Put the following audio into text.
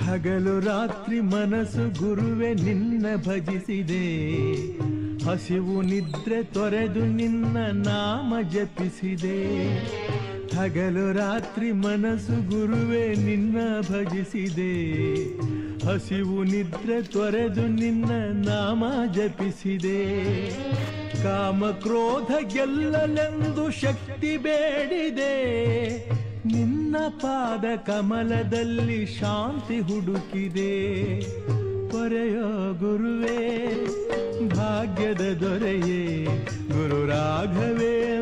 ಹಗಲು ರಾತ್ರಿ ಮನಸ್ಸು ಗುರುವೆ ನಿನ್ನ ಭಜಿಸಿದೆ, ಹಸಿವು ನಿದ್ರೆ ತೊರೆದು ನಿನ್ನ ನಾಮ ಜಪಿಸಿದೆ. ಹಗಲು ರಾತ್ರಿ ಮನಸ್ಸು ಗುರುವೆ ನಿನ್ನ ಭಜಿಸಿದೆ, ಹಸಿವು ನಿದ್ರೆ ತೊರೆದು ನಿನ್ನ ನಾಮ ಜಪಿಸಿದೆ. ಕಾಮ ಕ್ರೋಧ ಗೆಲ್ಲಲೆಂದು ಶಕ್ತಿ ಬೇಡಿದೆ, ನಿನ್ನ ಪಾದ ಕಮಲದಲ್ಲಿ ಶಾಂತಿ ಹುಡುಕಿದೆ. ಪೊರೆಯೋ ಗುರುವೇ ಭಾಗ್ಯದ ದೊರೆಯೇ ಗುರು ರಾಘವೇಂದ್ರ